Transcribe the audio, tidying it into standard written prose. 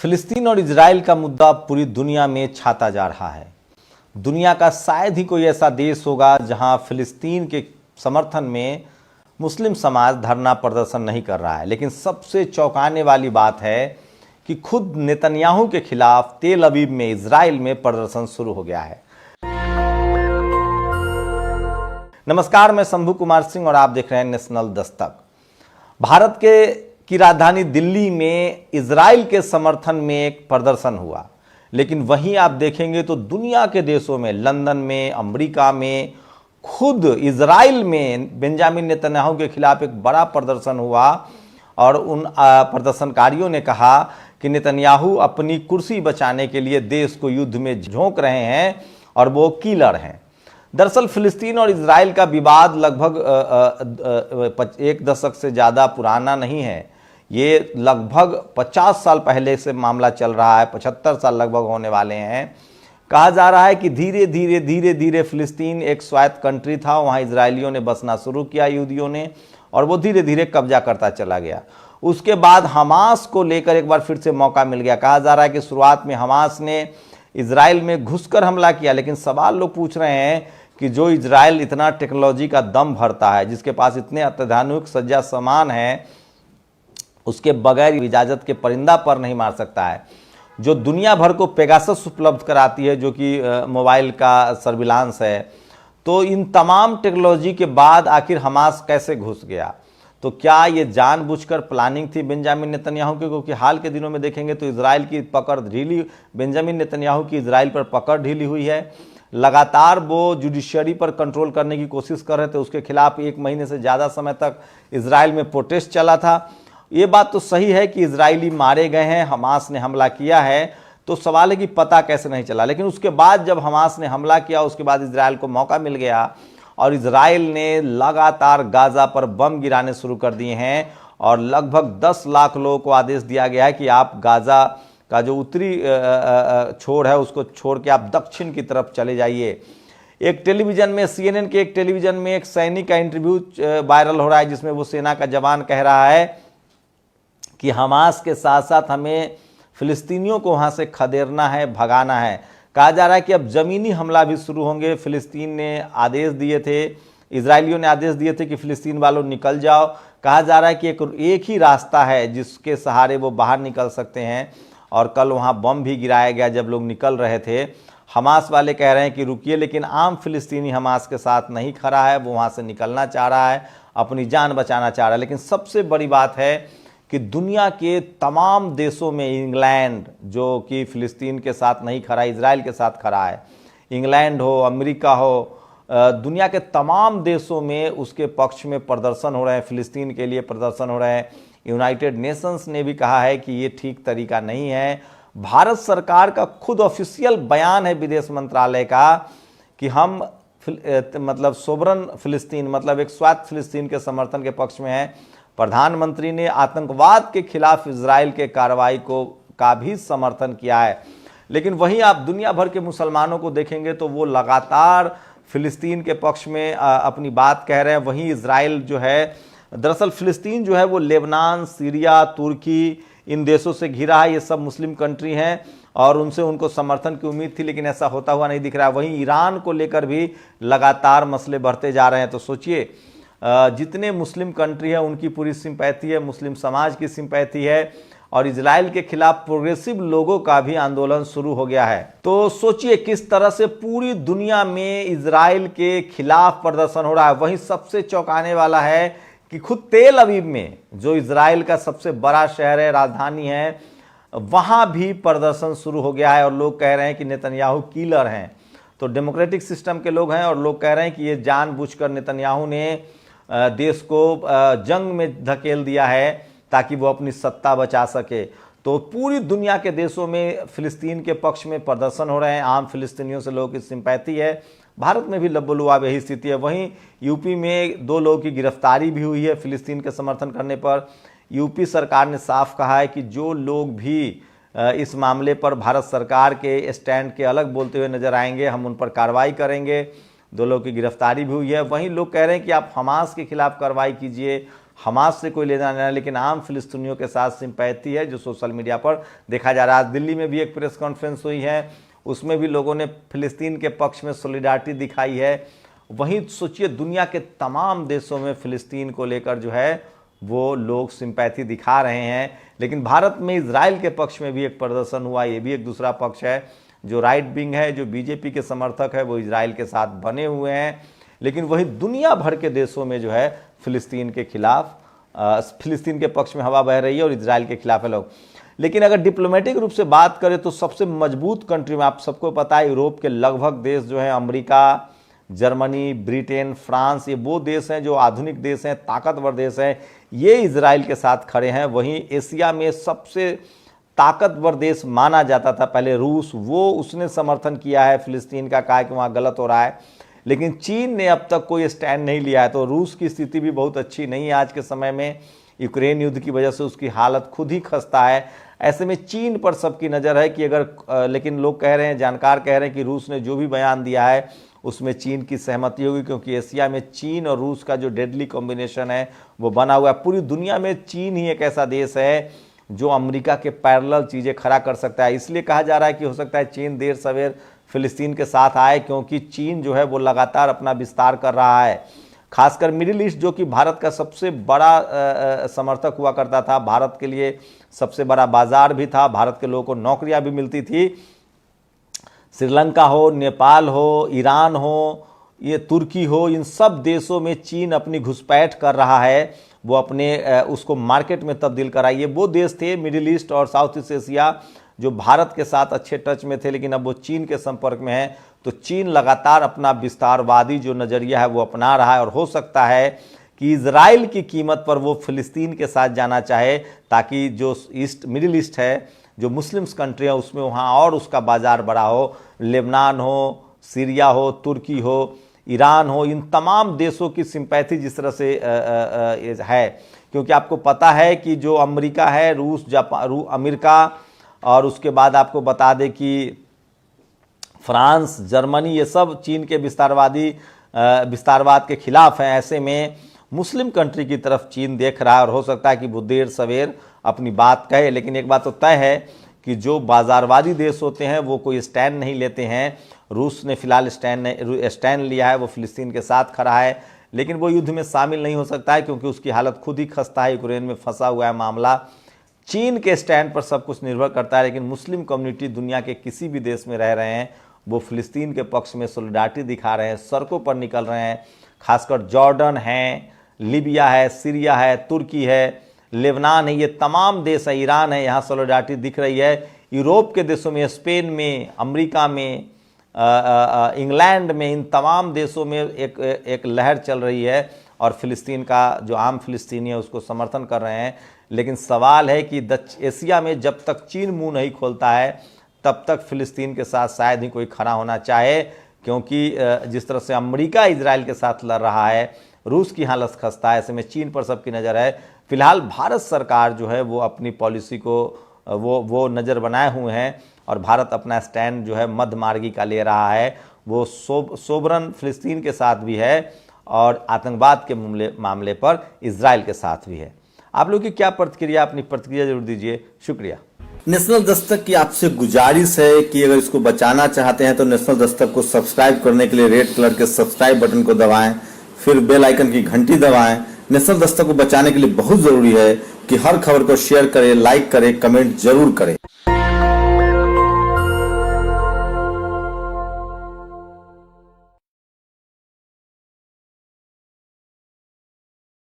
फिलिस्तीन और इजराइल का मुद्दा पूरी दुनिया में छाता जा रहा है। दुनिया का शायद ही कोई ऐसा देश होगा जहां फिलिस्तीन के समर्थन में मुस्लिम समाज धरना प्रदर्शन नहीं कर रहा है। लेकिन सबसे चौंकाने वाली बात है कि खुद नेतन्याहू के खिलाफ तेल अवीव में इजराइल में प्रदर्शन शुरू हो गया है। नमस्कार, मैं शंभू कुमार सिंह और आप देख रहे हैं नेशनल दस्तक। भारत की राजधानी दिल्ली में इजराइल के समर्थन में एक प्रदर्शन हुआ, लेकिन वहीं आप देखेंगे तो दुनिया के देशों में, लंदन में, अमेरिका में, खुद इजराइल में बेंजामिन नेतन्याहू के खिलाफ एक बड़ा प्रदर्शन हुआ और उन प्रदर्शनकारियों ने कहा कि नेतन्याहू अपनी कुर्सी बचाने के लिए देश को युद्ध में झोंक रहे हैं और वो किलर हैं। दरअसल फिलिस्तीन और इजराइल का विवाद लगभग एक दशक से ज़्यादा पुराना नहीं है। ये लगभग 50 साल पहले से मामला चल रहा है, 75 साल लगभग होने वाले हैं। कहा जा रहा है कि धीरे धीरे फिलिस्तीन एक स्वायत्त कंट्री था, वहाँ इजरायलियों ने बसना शुरू किया, यहूदियों ने, और वो धीरे धीरे कब्जा करता चला गया। उसके बाद हमास को लेकर एक बार फिर से मौका मिल गया। कहा जा रहा है कि शुरुआत में हमास ने इजराइल में घुसकर हमला किया, लेकिन सवाल लोग पूछ रहे हैं कि जो इजराइल इतना टेक्नोलॉजी का दम भरता है, जिसके पास इतने अत्याधुनिक सज्जा सामान है, उसके बगैर इजाज़त के परिंदा पर नहीं मार सकता है। जो दुनिया भर को पेगासस उपलब्ध कराती है, जो कि मोबाइल का सर्विलांस है, तो इन तमाम टेक्नोलॉजी के बाद आखिर हमास कैसे घुस गया? तो क्या ये जानबूझकर प्लानिंग थी बेंजामिन नेतन्याहू की? क्योंकि हाल के दिनों में देखेंगे तो इजराइल की पकड़ ढीली, बेंजामिन नेतन्याहू की इजराइल पर पकड़ ढीली हुई है। लगातार वो जुडिशरी पर कंट्रोल करने की कोशिश कर रहे थे। उसके खिलाफ 1 महीने से ज़्यादा समय तक इजराइल में प्रोटेस्ट चला था। ये बात तो सही है कि इजरायली मारे गए हैं, हमास ने हमला किया है, तो सवाल है कि पता कैसे नहीं चला। लेकिन उसके बाद जब हमास ने हमला किया, उसके बाद इजराइल को मौका मिल गया और इजराइल ने लगातार गाजा पर बम गिराने शुरू कर दिए हैं और लगभग 10 लाख लोगों को आदेश दिया गया है कि आप गाजा का जो उत्तरी छोर है उसको छोड़ के आप दक्षिण की तरफ चले जाइए। एक टेलीविज़न में, CNN के एक टेलीविज़न में एक सैनिक का इंटरव्यू वायरल हो रहा है, जिसमें वो सेना का जवान कह रहा है कि हमास के साथ साथ हमें फिलिस्तीनियों को वहाँ से खदेड़ना है, भगाना है। कहा जा रहा है कि अब ज़मीनी हमला भी शुरू होंगे। फिलिस्तीन ने आदेश दिए थे, इजरायलियों ने आदेश दिए थे कि फिलिस्तीन वालों निकल जाओ। कहा जा रहा है कि एक ही रास्ता है जिसके सहारे वो बाहर निकल सकते हैं, और कल वहाँ बम भी गिराया गया जब लोग निकल रहे थे। हमास वाले कह रहे हैं कि रुकिए, लेकिन आम फिलिस्तीनी हमास के साथ नहीं खड़ा है, वो वहाँ से निकलना चाह रहा है, अपनी जान बचाना चाह रहा है। लेकिन सबसे बड़ी बात है कि दुनिया के तमाम देशों में, इंग्लैंड जो कि फिलिस्तीन के साथ नहीं खड़ा, इजराइल के साथ खड़ा है, इंग्लैंड हो, अमेरिका हो, दुनिया के तमाम देशों में उसके पक्ष में प्रदर्शन हो रहे हैं, फिलिस्तीन के लिए प्रदर्शन हो रहे हैं। यूनाइटेड नेशंस ने भी कहा है कि ये ठीक तरीका नहीं है। भारत सरकार का खुद ऑफिशियल बयान है विदेश मंत्रालय का कि हम मतलब सोवरन फिलिस्तीन, मतलब एक स्वायत्त फिलिस्तीन के समर्थन के पक्ष में है। प्रधानमंत्री ने आतंकवाद के खिलाफ इजराइल के कार्रवाई का भी समर्थन किया है। लेकिन वहीं आप दुनिया भर के मुसलमानों को देखेंगे तो वो लगातार फिलिस्तीन के पक्ष में अपनी बात कह रहे हैं। वहीं इजराइल जो है, दरअसल फिलिस्तीन जो है वो लेबनान, सीरिया, तुर्की, इन देशों से घिरा है। ये सब मुस्लिम कंट्री हैं और उनसे उनको समर्थन की उम्मीद थी, लेकिन ऐसा होता हुआ नहीं दिख रहा है। वहीं ईरान को लेकर भी लगातार मसले बढ़ते जा रहे हैं। तो सोचिए, जितने मुस्लिम कंट्री है उनकी पूरी सिंपैथी है, मुस्लिम समाज की सिंपैथी है, और इजराइल के खिलाफ प्रोग्रेसिव लोगों का भी आंदोलन शुरू हो गया है। तो सोचिए किस तरह से पूरी दुनिया में इजराइल के खिलाफ प्रदर्शन हो रहा है। वहीं सबसे चौंकाने वाला है कि खुद तेल अवीव में, जो इजराइल का सबसे बड़ा शहर है, राजधानी है, वहां भी प्रदर्शन शुरू हो गया है और लोग कह रहे हैं कि नेतन्याहू किलर हैं। तो डेमोक्रेटिक सिस्टम के लोग हैं और लोग कह रहे हैं कि ये जानबूझकर नेतन्याहू ने देश को जंग में धकेल दिया है ताकि वो अपनी सत्ता बचा सके। तो पूरी दुनिया के देशों में फिलिस्तीन के पक्ष में प्रदर्शन हो रहे हैं, आम फिलिस्तीनियों से लोगों की सिंपैथी है। भारत में भी लबोलुआब यही स्थिति है। वहीं यूपी में 2 लोगों की गिरफ्तारी भी हुई है फिलिस्तीन के समर्थन करने पर। यूपी सरकार ने साफ कहा है कि जो लोग भी इस मामले पर भारत सरकार के स्टैंड के अलग बोलते हुए नजर आएंगे, हम उन पर कार्रवाई करेंगे। 2 लोगों की गिरफ्तारी भी हुई है। वहीं लोग कह रहे हैं कि आप हमास के खिलाफ कार्रवाई कीजिए, हमास से कोई लेना देना, लेकिन आम फिलिस्तीनियों के साथ सिंपैथी है जो सोशल मीडिया पर देखा जा रहा है। आज दिल्ली में भी एक प्रेस कॉन्फ्रेंस हुई है, उसमें भी लोगों ने फिलिस्तीन के पक्ष में सॉलिडारिटी दिखाई है। वहीं सोचिए दुनिया के तमाम देशों में फिलिस्तीन को लेकर जो है वो लोग सिंपैथी दिखा रहे हैं। लेकिन भारत में इजराइल के पक्ष में भी एक प्रदर्शन हुआ, ये भी एक दूसरा पक्ष है। जो राइट विंग है, जो बीजेपी के समर्थक है, वो इजराइल के साथ बने हुए हैं। लेकिन वही दुनिया भर के देशों में जो है फिलिस्तीन के खिलाफ, फिलिस्तीन के पक्ष में हवा बह रही है और इजराइल के खिलाफ है लोग। लेकिन अगर डिप्लोमेटिक रूप से बात करें तो सबसे मजबूत कंट्री में, आप सबको पता है, यूरोप के लगभग देश जो है, अमेरिका, जर्मनी, ब्रिटेन, फ्रांस, ये वो देश हैं जो आधुनिक देश हैं, ताकतवर देश हैं, ये इजराइल के साथ खड़े हैं। वहीं एशिया में सबसे ताकतवर देश माना जाता था पहले रूस, वो उसने समर्थन किया है फिलिस्तीन का, कहा कि वहाँ गलत हो रहा है। लेकिन चीन ने अब तक कोई स्टैंड नहीं लिया है। तो रूस की स्थिति भी बहुत अच्छी नहीं है आज के समय में, यूक्रेन युद्ध की वजह से उसकी हालत खुद ही खस्ता है। ऐसे में चीन पर सबकी नज़र है कि अगर, लेकिन लोग कह रहे हैं, जानकार कह रहे हैं कि रूस ने जो भी बयान दिया है उसमें चीन की सहमति होगी, क्योंकि एशिया में चीन और रूस का जो डेडली कॉम्बिनेशन है वो बना हुआ है। पूरी दुनिया में चीन ही एक ऐसा देश है जो अमेरिका के पैरेलल चीज़ें खड़ा कर सकता है। इसलिए कहा जा रहा है कि हो सकता है चीन देर सवेर फिलिस्तीन के साथ आए, क्योंकि चीन जो है वो लगातार अपना विस्तार कर रहा है। खासकर मिडिल ईस्ट, जो कि भारत का सबसे बड़ा समर्थक हुआ करता था, भारत के लिए सबसे बड़ा बाजार भी था, भारत के लोगों को नौकरियां भी मिलती थी। श्रीलंका हो, नेपाल हो, ईरान हो, ये तुर्की हो, इन सब देशों में चीन अपनी घुसपैठ कर रहा है। वो अपने उसको मार्केट में तब्दील कराइए। वो देश थे मिडिल ईस्ट और साउथ ईस्ट एशिया जो भारत के साथ अच्छे टच में थे, लेकिन अब वो चीन के संपर्क में है। तो चीन लगातार अपना विस्तारवादी जो नज़रिया है वो अपना रहा है, और हो सकता है कि इजराइल की कीमत पर वो फिलिस्तीन के साथ जाना चाहे, ताकि जो ईस्ट मिडिल ईस्ट है, जो मुस्लिम्स कंट्री है, उसमें वहाँ और उसका बाजार बड़ा हो। लेबनान हो, सीरिया हो, तुर्की हो, ईरान हो, इन तमाम देशों की सिंपैथी जिस तरह से है, क्योंकि आपको पता है कि जो अमेरिका है, रूस, जापान, अमेरिका, और उसके बाद आपको बता दें कि फ्रांस, जर्मनी, ये सब चीन के विस्तारवाद के खिलाफ हैं। ऐसे में मुस्लिम कंट्री की तरफ चीन देख रहा है, और हो सकता है कि वो देर सवेर अपनी बात कहे। लेकिन एक बात तो तय है कि जो बाजारवादी देश होते हैं वो कोई स्टैंड नहीं लेते हैं। रूस ने फिलहाल स्टैंड लिया है, वो फिलिस्तीन के साथ खड़ा है, लेकिन वो युद्ध में शामिल नहीं हो सकता है, क्योंकि उसकी हालत खुद ही खस्ता है, यूक्रेन में फंसा हुआ है मामला। चीन के स्टैंड पर सब कुछ निर्भर करता है। लेकिन मुस्लिम कम्युनिटी दुनिया के किसी भी देश में रह रहे हैं, वो फिलिस्तीन के पक्ष में सॉलिडारिटी दिखा रहे हैं, सड़कों पर निकल रहे हैं। खासकर जॉर्डन है, लीबिया है, सीरिया है, तुर्की है, लेबनान है, ये तमाम देश है, ईरान है, यहाँ सॉलिडारिटी दिख रही है। यूरोप के देशों में, स्पेन में, अमेरिका में, इंग्लैंड में, इन तमाम देशों में एक लहर चल रही है, और फिलिस्तीन का जो आम फिलिस्तीनी है उसको समर्थन कर रहे हैं। लेकिन सवाल है कि एशिया में जब तक चीन मुंह नहीं खोलता है तब तक फिलिस्तीन के साथ शायद ही कोई खड़ा होना चाहे, क्योंकि जिस तरह से अमेरिका इजराइल के साथ लड़ रहा है, रूस की हालत खस्ता है, ऐसे में चीन पर सबकी नज़र है। फिलहाल भारत सरकार जो है वो अपनी पॉलिसी को वो नज़र बनाए हुए हैं, और भारत अपना स्टैंड जो है मध्यमार्गी का ले रहा है। वो सोबरन फिलिस्तीन के साथ भी है, और आतंकवाद के मामले पर इजराइल के साथ भी है। आप लोग की क्या प्रतिक्रिया, अपनी प्रतिक्रिया जरूर दीजिए। शुक्रिया। नेशनल दस्तक की आपसे गुजारिश है कि अगर इसको बचाना चाहते हैं तो नेशनल दस्तक को सब्सक्राइब करने के लिए रेड कलर के सब्सक्राइब बटन को दबाएं, फिर बेल आइकन की घंटी दबाएं। नेशनल दस्तक को बचाने के लिए बहुत जरूरी है कि हर खबर को शेयर करें, लाइक करें, कमेंट जरूर करें।